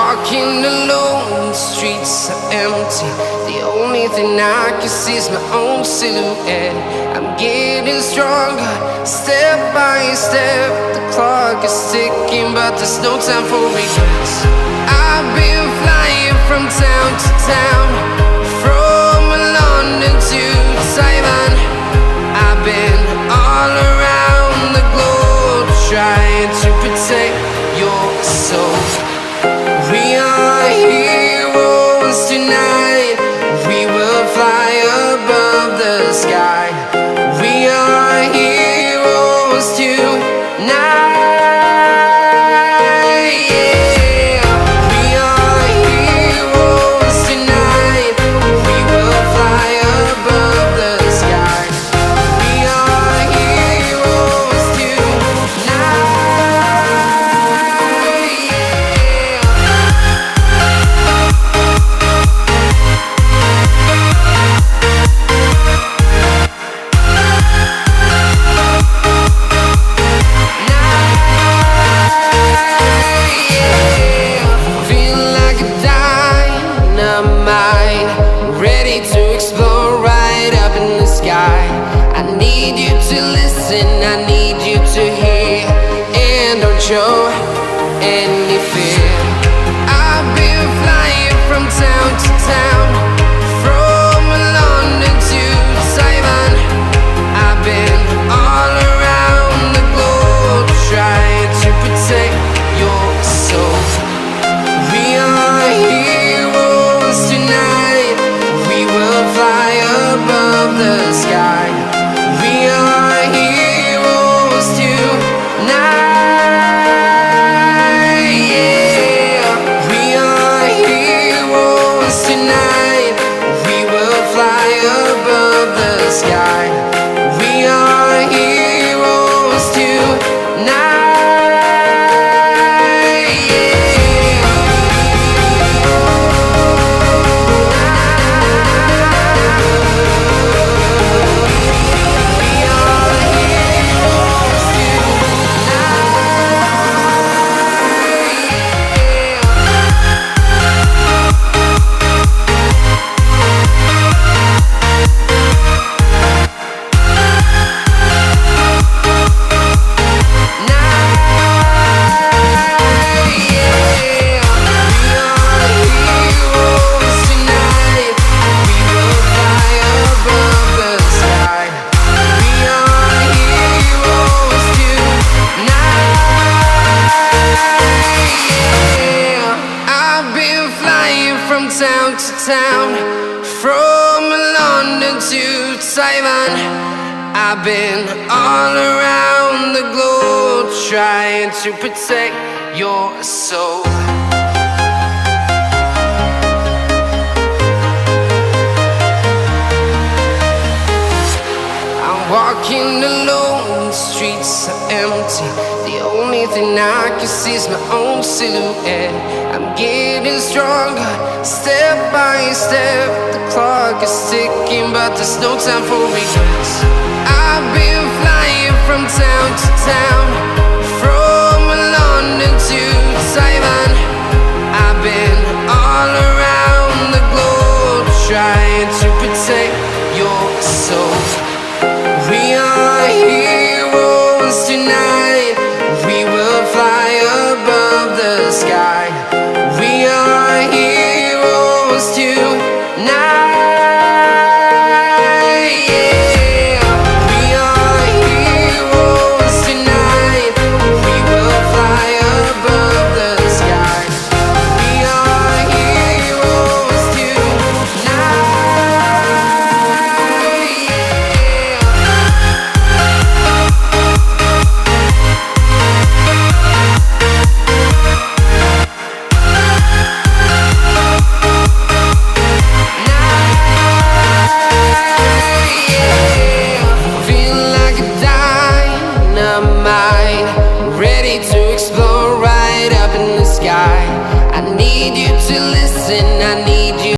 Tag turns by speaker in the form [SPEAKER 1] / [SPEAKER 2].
[SPEAKER 1] walking alone, the streets are empty. The only thing I can see is my own silhouette. I'm getting stronger, step by step. The clock is ticking, but there's no time for regrets. I've been flying from town to town, from London to Taiwan. I've been all around the globe, trying to protect your soul. We are heroes tonight. We will fly above the sky. We are heroes tonight. Yeah. We are heroes tonight. We will fly above the sky. We are heroes tonight. I need you to listen, I need you to hear, and don't show any fear. I've been flying from town to town, from London to Taiwan. I've been all around the globe, trying to protect your soul. We are heroes tonight. We will fly above the sky. We are heroes tonight. Yeah. We are heroes tonight. We will fly above the sky. We are heroes tonight. Town to town, from London to Taiwan. I've been all around the globe, trying to protect your soul. I'm walking alone, the streets are empty. The only thing I can see is my own silhouette. I'm getting stronger, step by step. The clock is ticking, but there's no time for regrets. I've been flying from town to town, from London to Taiwan.